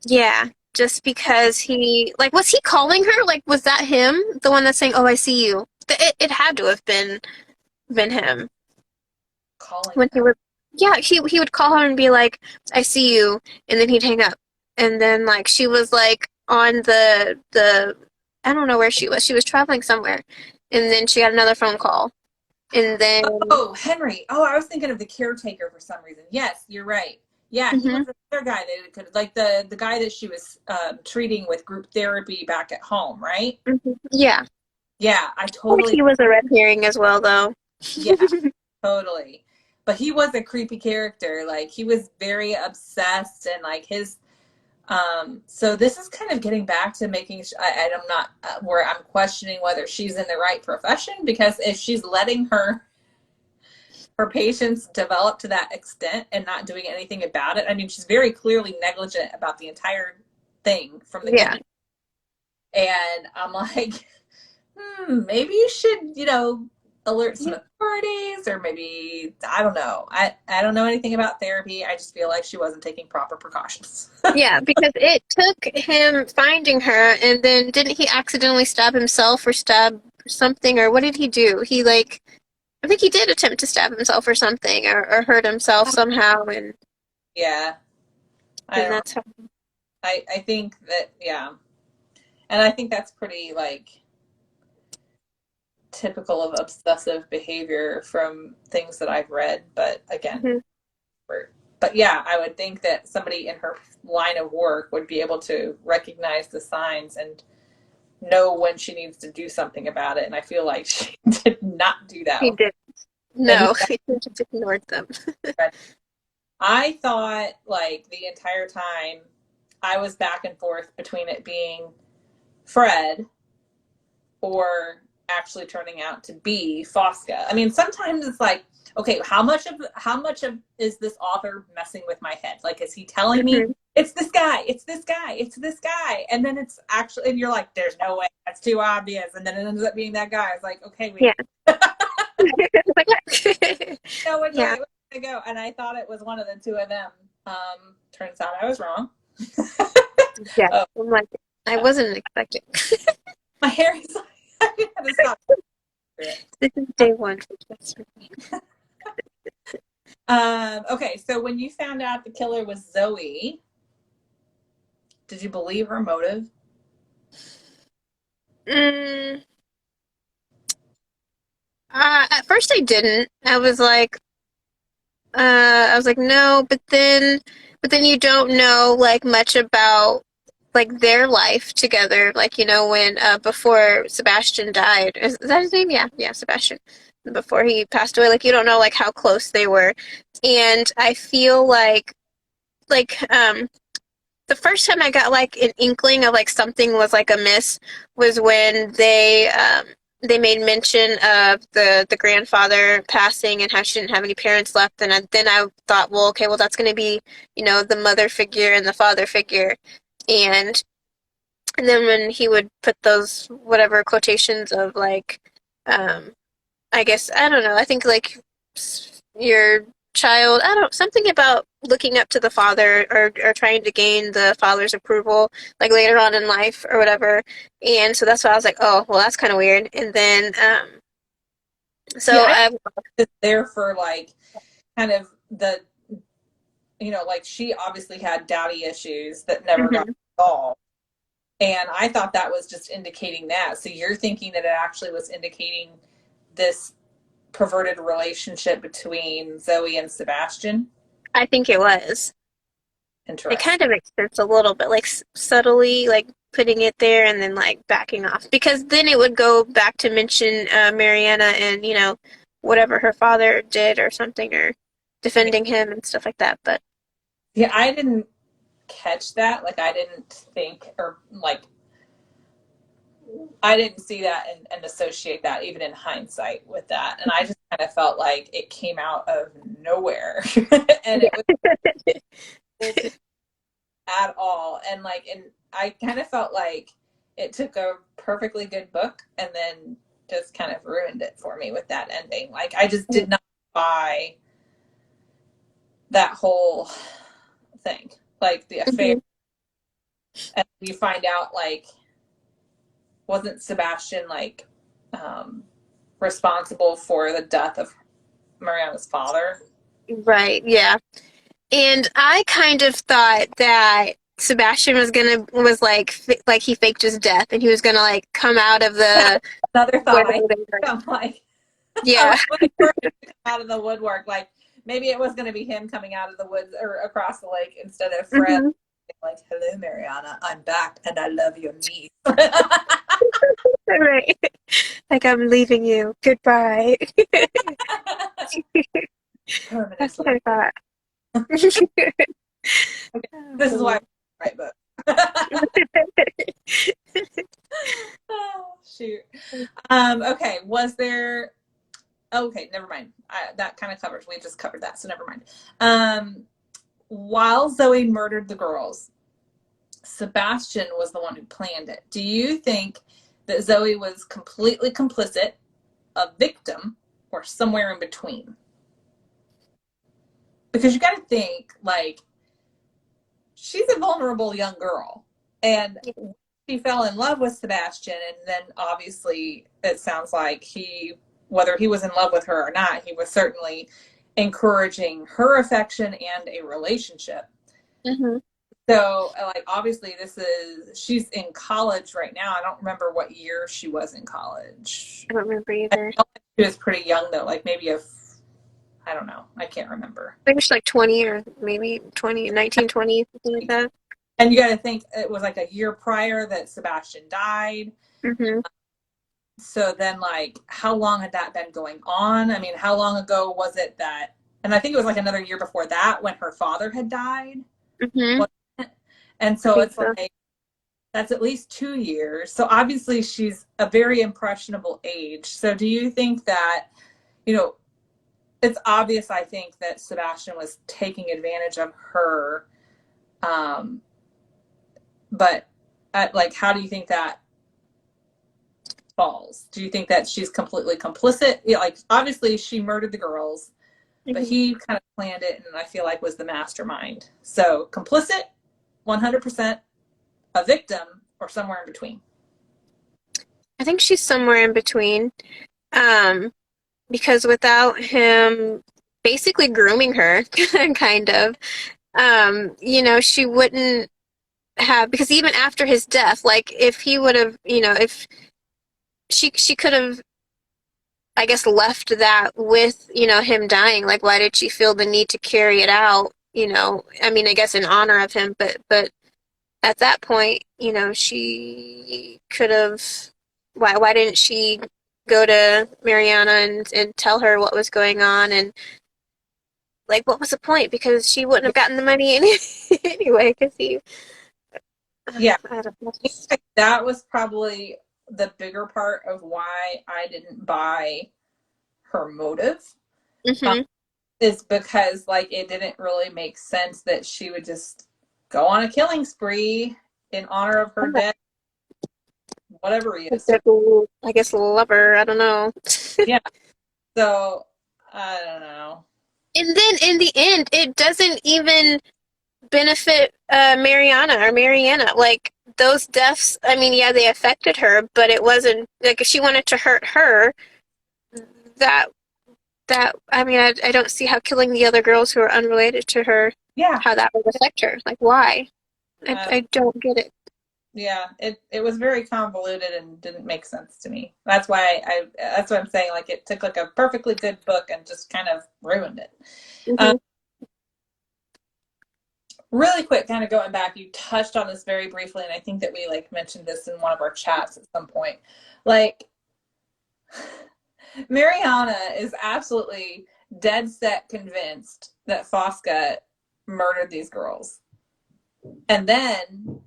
[SPEAKER 2] Yeah, just because he, like, was he calling her? Like, was that him? The one that's saying, "Oh, I see you." It had to have been him.
[SPEAKER 1] Calling
[SPEAKER 2] when he would, yeah, he would call her and be like, "I see you," and then he'd hang up. And then, like, she was like on the I don't know where she was. She was traveling somewhere, and then she got another phone call. And then,
[SPEAKER 1] oh, Henry. Oh, I was thinking of the caretaker for some reason. Yes, you're right. Yeah, he was another guy that could, like, the guy that she was treating with group therapy back at home, right?
[SPEAKER 2] Yeah.
[SPEAKER 1] Yeah, I totally.
[SPEAKER 2] He was a red herring as well, though.
[SPEAKER 1] Yeah, totally. But he was a creepy character. Like, he was very obsessed, and like his. So this is kind of getting back to making. I'm not where I'm questioning whether she's in the right profession, because if she's letting her patients develop to that extent and not doing anything about it, I mean, she's very clearly negligent about the entire thing from the beginning. And I'm like, maybe you should, you know, alert some authorities, or maybe, I don't know. I don't know anything about therapy. I just feel like she wasn't taking proper precautions.
[SPEAKER 2] Yeah, because it took him finding her, and then didn't he accidentally stab himself or stab something, or what did he do? He, like, I think he did attempt to stab himself or something, or hurt himself somehow, and
[SPEAKER 1] yeah.
[SPEAKER 2] that's how.
[SPEAKER 1] I think that, yeah. And I think that's pretty, like, typical of obsessive behavior from things that I've read, but again, but yeah, I would think that somebody in her line of work would be able to recognize the signs and know when she needs to do something about it, and I feel like she did not do that.
[SPEAKER 2] He didn't. No, he just ignored them.
[SPEAKER 1] I thought, like, the entire time I was back and forth between it being Fred or actually turning out to be 𝗕𝗁. I mean, sometimes it's like, okay, how much of is this author messing with my head? Like, is he telling me it's this guy, it's this guy, it's this guy? And then it's actually, and you're like, there's no way, that's too obvious. And then it ends up being that guy. It's like, okay, we know which way it was gonna go. And I thought it was one of the two of them. Turns out I was wrong.
[SPEAKER 2] Yeah, I'm like, I wasn't expecting.
[SPEAKER 1] My hair is like, I had to stop.
[SPEAKER 2] This is day one.
[SPEAKER 1] Okay, so when you found out the killer was Zoe, did you believe her motive?
[SPEAKER 2] At first I didn't. I was like, no, but then you don't know like much about like their life together. Like, you know, when before Sebastian died, is that his name? Yeah, Sebastian. Before he passed away, like you don't know like how close they were, and I feel like the first time I got like an inkling of like something was like amiss was when they made mention of the grandfather passing and how she didn't have any parents left, and then I thought, well, okay, well that's going to be, you know, the mother figure and the father figure, and then when he would put those whatever quotations of like, I guess I don't know, I think like your child, I don't, something about looking up to the father or trying to gain the father's approval like later on in life or whatever, and so that's why I was like, oh well, that's kind of weird. And then so
[SPEAKER 1] yeah, I there for like kind of the, you know, like she obviously had daddy issues that never got resolved, and I thought that was just indicating that. So you're thinking that it actually was indicating this perverted relationship between Zoe and Sebastian?
[SPEAKER 2] I think it was.
[SPEAKER 1] Interesting.
[SPEAKER 2] It kind of makes sense a little bit, like subtly, like putting it there and then like backing off, because then it would go back to mention Mariana and, you know, whatever her father did or something, or defending him and stuff like that. But
[SPEAKER 1] yeah, I didn't catch that. Like, I didn't think, or like, I didn't see that and associate that even in hindsight with that. And I just kind of felt like it came out of nowhere and it was at all. And like, and I kind of felt like it took a perfectly good book and then just kind of ruined it for me with that ending. Like, I just did not buy that whole thing, like the affair. And you find out, like, wasn't Sebastian like responsible for the death of Mariana's father?
[SPEAKER 2] right, yeah. And I kind of thought that Sebastian was like he faked his death and he was gonna like come out of the
[SPEAKER 1] Another thought. I'm like,
[SPEAKER 2] yeah,
[SPEAKER 1] I was waiting for him to come out of the woodwork. Like, maybe it was going to be him coming out of the woods or across the lake instead of Fred. Like, hello, Mariana, I'm back and I love your niece.
[SPEAKER 2] right. Like, I'm leaving you. Goodbye. That's what I thought.
[SPEAKER 1] Okay. This is why I write books. Oh, shoot. Okay, was there... Okay, never mind. That kind of covers. We just covered that, so never mind. While Zoe murdered the girls, Sebastian was the one who planned it. Do you think that Zoe was completely complicit, a victim, or somewhere in between? Because you got to think, like, she's a vulnerable young girl, and she fell in love with Sebastian, and then obviously it sounds like whether he was in love with her or not, he was certainly encouraging her affection and a relationship. So, like, obviously she's in college right now. I don't remember what year she was in college.
[SPEAKER 2] I don't remember either.
[SPEAKER 1] She was pretty young though, like maybe I don't know. I can't remember.
[SPEAKER 2] I think she's like 20 or maybe 19, 20, something like that.
[SPEAKER 1] And you got to think it was like a year prior that Sebastian died. So then, like, how long had that been going on? I mean, how long ago was it that, and I think it was like another year before that when her father had died. And so it's like, that's at least 2 years. So obviously she's a very impressionable age. So do you think that, you know, it's obvious, I think, that Sebastian was taking advantage of her. But like, how do you think that falls? Do you think that she's completely complicit? Yeah, like, obviously she murdered the girls, but he kind of planned it and I feel like was the mastermind. So complicit, 100%, a victim, or somewhere in between?
[SPEAKER 2] I think she's somewhere in between. Because without him basically grooming her, kind of, you know, she wouldn't have, because even after his death, like, if he would have, you know, if she could have, I guess, left that with, you know, him dying. Like, why did she feel the need to carry it out? You know, I mean, I guess in honor of him, but at that point, you know, she could have. Why didn't she go to Mariana and tell her what was going on? And like, what was the point? Because she wouldn't have gotten the money anyway. Because he,
[SPEAKER 1] Yeah,
[SPEAKER 2] I don't know.
[SPEAKER 1] that was probably the bigger part of why I didn't buy her motive. Is because, like, it didn't really make sense that she would just go on a killing spree in honor of her dead, whatever he is.
[SPEAKER 2] I guess lover. I don't know.
[SPEAKER 1] Yeah. So I don't know.
[SPEAKER 2] And then in the end, it doesn't even benefit Mariana. Like, those deaths, I mean, yeah, they affected her, but it wasn't like, if she wanted to hurt her, that I mean, I don't see how killing the other girls who are unrelated to her,
[SPEAKER 1] Yeah.
[SPEAKER 2] how that would affect her. Like, why? I don't get it.
[SPEAKER 1] Yeah, it was very convoluted and didn't make sense to me. That's why that's what I'm saying. Like, it took like a perfectly good book and just kind of ruined it. Really quick, kind of going back, you touched on this very briefly, and I think that we like mentioned this in one of our chats at some point. Like, Mariana is absolutely dead set convinced that 𝗕ance murdered these girls. And then,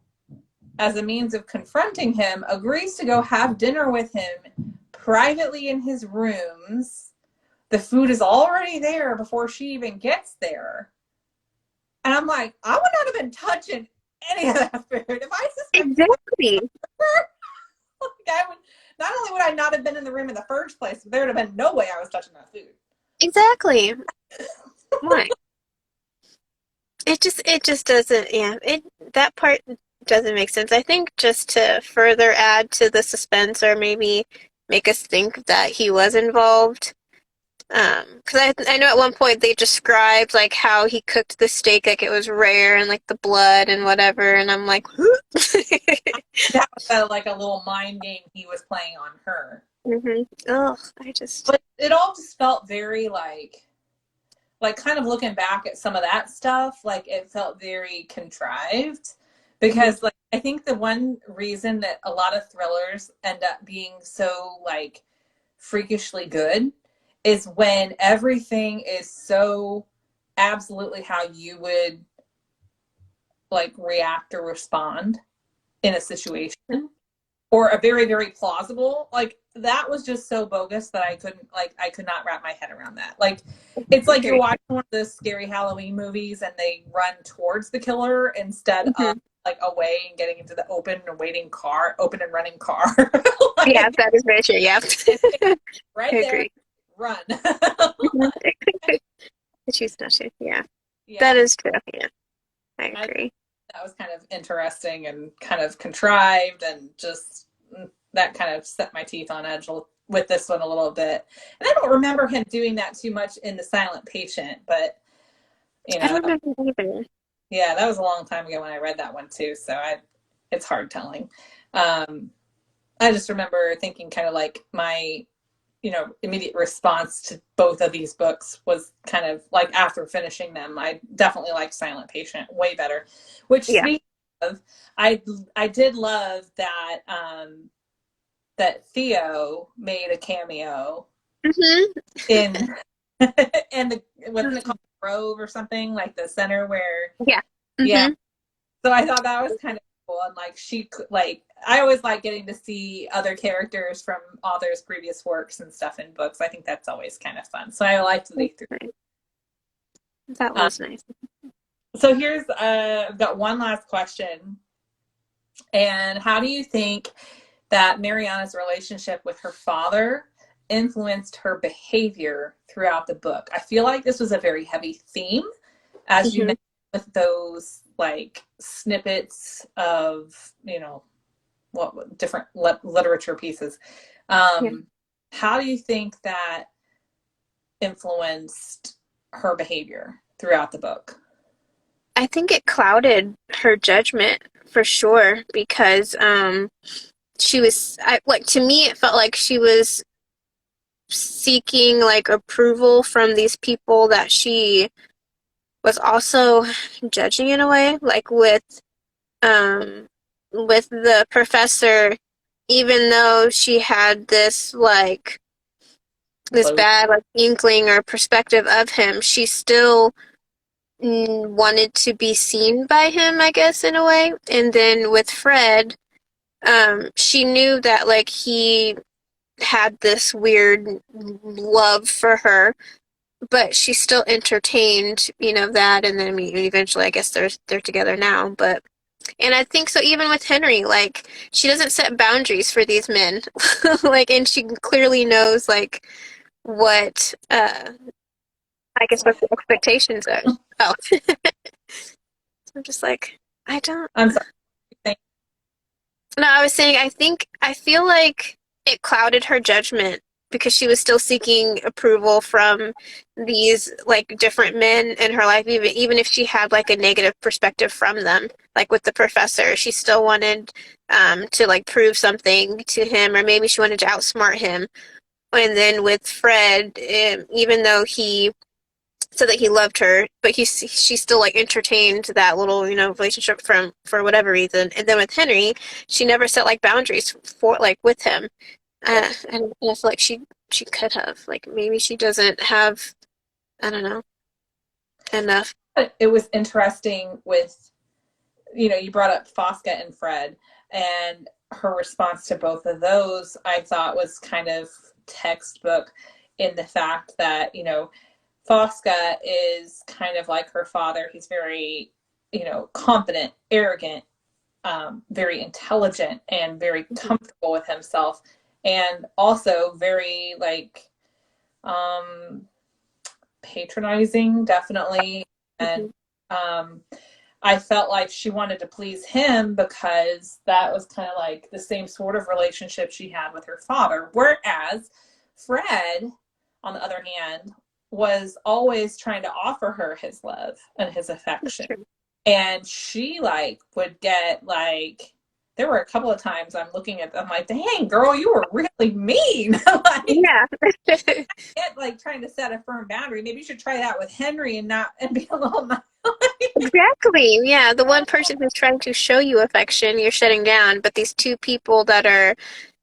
[SPEAKER 1] as a means of confronting him, agrees to go have dinner with him privately in his rooms. The food is already there before she even gets there. And I'm like, I would not have been touching any of that food. If I suspected
[SPEAKER 2] Exactly.
[SPEAKER 1] not only would I not have been in the room in the first place, but there would have been no way I was touching that food.
[SPEAKER 2] Exactly. Why? It just doesn't, yeah, that part doesn't make sense. I think just to further add to the suspense, or maybe make us think that he was involved. Because I know at one point they described like how he cooked the steak like it was rare, and like the blood and whatever, and I'm like,
[SPEAKER 1] That was like a little mind game he was playing on her.
[SPEAKER 2] Oh,
[SPEAKER 1] But it all just felt very like kind of looking back at some of that stuff, like, it felt very contrived. Because like, I think the one reason that a lot of thrillers end up being so like freakishly good is when everything is so absolutely how you would like react or respond in a situation, or a very, very plausible. Like, that was just so bogus that I could not wrap my head around that. Like, it's like you're watching one of those scary Halloween movies and they run towards the killer instead of like away and getting into the open and running car. Like,
[SPEAKER 2] yeah, that is very true. Yeah,
[SPEAKER 1] right
[SPEAKER 2] I
[SPEAKER 1] there,
[SPEAKER 2] agree.
[SPEAKER 1] run.
[SPEAKER 2] She's not. Yeah,
[SPEAKER 1] Yeah,
[SPEAKER 2] that is true. Yeah, I agree.
[SPEAKER 1] that was kind of interesting and kind of contrived, and just that kind of set my teeth on edge with this one a little bit. And I don't remember him doing that too much in The Silent Patient, but you know,
[SPEAKER 2] I don't remember either.
[SPEAKER 1] Yeah, that was a long time ago when I read that one too, so it's hard telling. I just remember thinking kind of like my, immediate response to both of these books was kind of like, after finishing them, I definitely liked Silent Patient way better. Which, speaking of, I did love that that 𝗕O made a cameo in and wasn't it called Grove or something, like the center where
[SPEAKER 2] Yeah.
[SPEAKER 1] yeah. So I thought that was kind of cool. And like I always like getting to see other characters from authors' previous works and stuff in books. I think that's always kind of fun. So I like to read through.
[SPEAKER 2] That was nice.
[SPEAKER 1] So here's I've got one last question. And how do you think that Mariana's relationship with her father influenced her behavior throughout the book? I feel like this was a very heavy theme, as you mentioned, with those like snippets of, you know, what different literature pieces. How do you think that influenced her behavior throughout the book?
[SPEAKER 2] I think it clouded her judgment for sure, because she was, to me, it felt like she was seeking like approval from these people that she was also judging in a way, like with the professor. Even though she had this bad like inkling or perspective of him, she still wanted to be seen by him, I guess, in a way. And then with Fred, she knew that like he had this weird love for her, but she still entertained, you know, that. And then, I mean, eventually, I guess they're together now. But, and I think so even with Henry, like, she doesn't set boundaries for these men. Like, and she clearly knows like what I guess what the expectations are. Oh. So I'm just like, I don't.
[SPEAKER 1] I'm sorry.
[SPEAKER 2] No, I was saying, I feel like it clouded her judgment because she was still seeking approval from these like different men in her life, even if she had like a negative perspective from them. Like with the professor, she still wanted to like prove something to him, or maybe she wanted to outsmart him. And then with Fred, even though he said that he loved her, but she still like entertained that little, you know, relationship for whatever reason. And then with Henry, she never set like boundaries for like with him. And I feel like she could have, like, maybe she doesn't have, I don't know, enough.
[SPEAKER 1] It was interesting with, you know, you brought up 𝗏𝗏 and Fred, and her response to both of those I thought was kind of textbook in the fact that, you know, 𝗏𝗏 is kind of like her father. He's very, you know, confident, arrogant, very intelligent, and very comfortable with himself, and also very like patronizing, definitely. And I felt like she wanted to please him because that was kind of like the same sort of relationship she had with her father. Whereas Fred, on the other hand, was always trying to offer her his love and his affection. And she like would get like, there were a couple of times I'm looking at them like, dang girl, you were really mean. Like,
[SPEAKER 2] yeah.
[SPEAKER 1] Like trying to set a firm boundary. Maybe you should try that with Henry and be a little nice.
[SPEAKER 2] Exactly. Yeah. The one person who's trying to show you affection, you're shutting down. But these two people that are,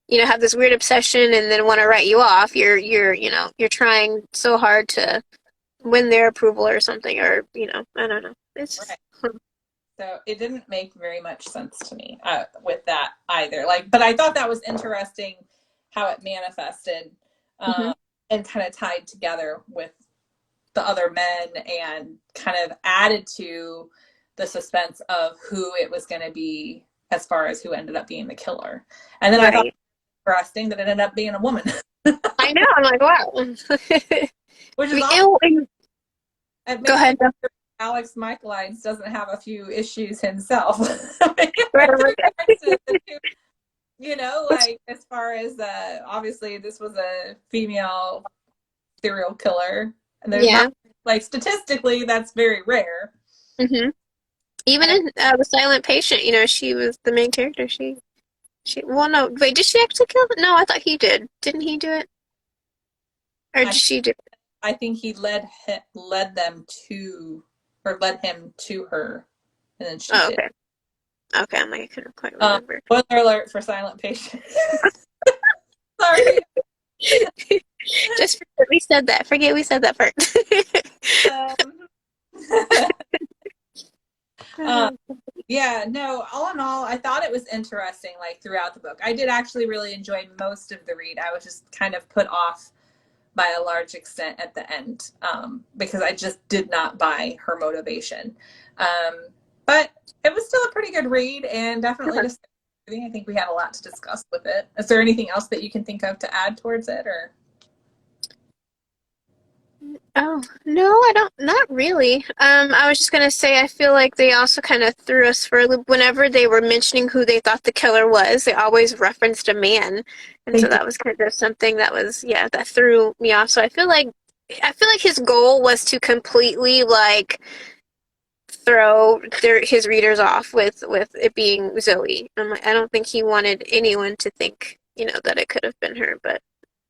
[SPEAKER 2] you know, have this weird obsession and then want to write you off, you're you know, you're trying so hard to win their approval or something, or, you know, I don't know. It's
[SPEAKER 1] right. So it didn't make very much sense to me with that either. Like, but I thought that was interesting how it manifested and kind of tied together with the other men and kind of added to the suspense of who it was going to be as far as who ended up being the killer. And then I thought it was interesting that it ended up being a woman.
[SPEAKER 2] I know. I'm like, wow.
[SPEAKER 1] Which is
[SPEAKER 2] go ahead.
[SPEAKER 1] Alex Michaelides doesn't have a few issues himself. You know, like as far as obviously this was a female serial killer, and there's not, like, statistically that's very rare.
[SPEAKER 2] Even in The Silent Patient, you know, she was the main character. She well, no, wait, did she actually kill it? No, I thought he did. Didn't he do it? Or did she do it?
[SPEAKER 1] I think he led him to her, and then she did.
[SPEAKER 2] Okay, I'm like, I couldn't quite remember.
[SPEAKER 1] Spoiler alert for Silent Patient. Sorry.
[SPEAKER 2] Just forget we said that. Forget we said that part.
[SPEAKER 1] Yeah, no, all in all, I thought it was interesting, like throughout the book. I did actually really enjoy most of the read. I was just kind of put off by a large extent at the end, because I just did not buy her motivation. But it was still a pretty good read, and definitely just, I think we had a lot to discuss with it. Is there anything else that you can think of to add towards it, or?
[SPEAKER 2] Oh, no, I don't, not really. I was just gonna say, I feel like they also kind of threw us for a loop. Whenever they were mentioning who they thought the killer was, they always referenced a man. And
[SPEAKER 1] They
[SPEAKER 2] so
[SPEAKER 1] did.
[SPEAKER 2] that was kind of something that was, yeah, that threw me off. So I feel like his goal was to completely, like, throw his readers off with it being 𝗲. I don't think he wanted anyone to think, that it could have been her, but,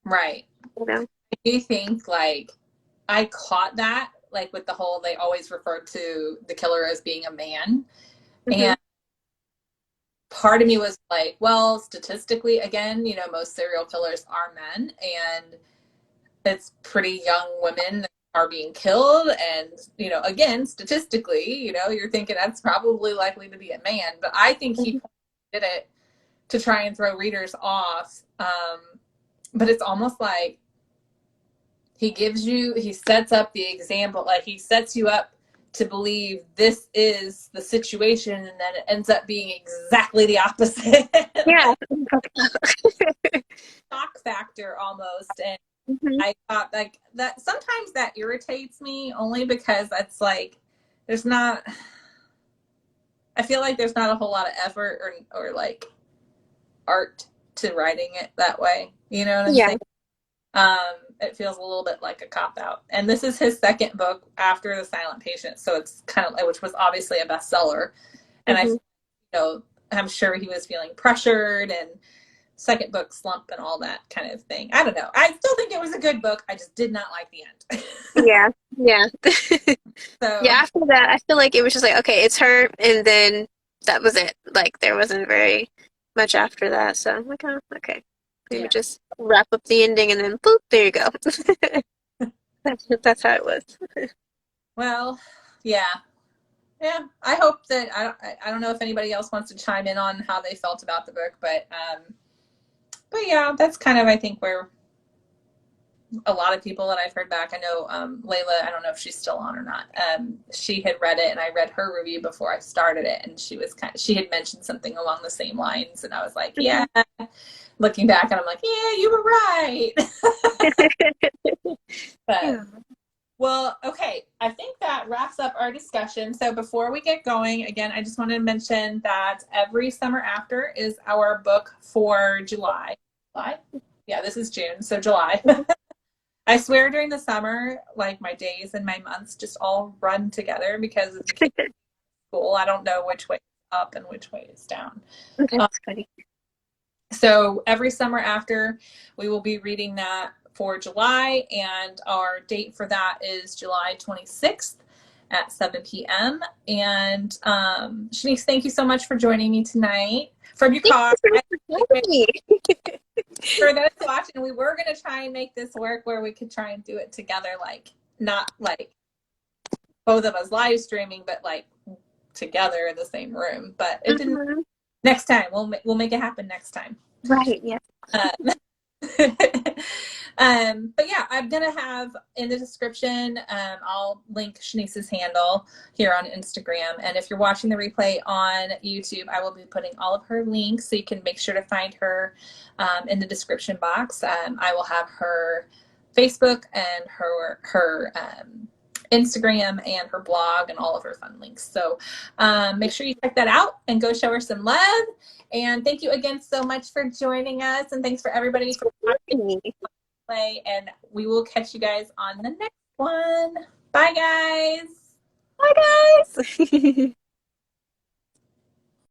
[SPEAKER 1] Right.
[SPEAKER 2] you know.
[SPEAKER 1] I do think, like, I caught that, like, with the whole, they always refer to the killer as being a man.
[SPEAKER 2] Hmm.
[SPEAKER 1] And part of me was like, well, statistically, again, most serial killers are men, and it's pretty young women that are being killed. And, again, statistically, you're thinking that's probably likely to be a man. But I think he did it to try and throw readers off. But it's almost like he sets up the example, like he sets you up to believe this is the situation, and then it ends up being exactly the opposite.
[SPEAKER 2] Yeah.
[SPEAKER 1] Shock factor almost. And
[SPEAKER 2] Hmm.
[SPEAKER 1] I thought, like, that sometimes that irritates me, only because it's like there's not, I feel like there's not a whole lot of effort or like art to writing it that way. You know what I'm
[SPEAKER 2] Yeah.
[SPEAKER 1] saying? It feels a little bit like a cop out. And this is his second book after The Silent Patient, so it's kind of, which was obviously a bestseller. And
[SPEAKER 2] Hmm.
[SPEAKER 1] I'm sure he was feeling pressured, and second book slump and all that kind of thing. I don't know. I still think it was a good book. I just did not like the end.
[SPEAKER 2] Yeah. Yeah. Yeah,
[SPEAKER 1] So
[SPEAKER 2] after that, I feel like it was just like, okay, it's her, and then that was it. Like, there wasn't very much after that, so I'm like, oh, okay. Let me
[SPEAKER 1] yeah.
[SPEAKER 2] just wrap up the ending, and then boop, there you go. That's how it was.
[SPEAKER 1] Well, yeah. Yeah, I hope that I don't know if anybody else wants to chime in on how they felt about the book, but yeah, that's kind of, I think, where a lot of people that I've heard back. I know Layla, I don't know if she's still on or not. She had read it, and I read her review before I started it, and she had mentioned something along the same lines, and I was like, yeah. Looking back, and I'm like, yeah, you were right. But
[SPEAKER 2] Yeah.
[SPEAKER 1] well, okay, I think that wraps up our discussion. So before we get going, again, I just wanted to mention that Every Summer After is our book for July. July? Yeah, this is June, so July. I swear during the summer, like, my days and my months just all run together because of the kids' school. I don't know which way is up and which way is down. Um,
[SPEAKER 2] That's funny.
[SPEAKER 1] so Every Summer After, we will be reading that for July, and our date for that is July 26th at 7 p.m. And Shanice, thank you so much for joining me tonight from your
[SPEAKER 2] Thank
[SPEAKER 1] car.
[SPEAKER 2] you so much for having me.
[SPEAKER 1] For those watching, we were going to try and make this work where we could try and do it together, like, not like both of us live streaming, but like together in the same room. But it didn't.
[SPEAKER 2] Mhm.
[SPEAKER 1] Next time, we'll make it happen next time.
[SPEAKER 2] Right, yeah.
[SPEAKER 1] Um, but yeah, I'm gonna have in the description, I'll link Shanice's handle here on Instagram, and if you're watching the replay on YouTube, I will be putting all of her links, so you can make sure to find her in the description box. I will have her Facebook and her Instagram and her blog and all of her fun links. So make sure you check that out and go show her some love. And thank you again so much for joining us. And thanks for everybody for watching play. And we will catch you guys on the next one. Bye, guys.
[SPEAKER 2] Bye, guys.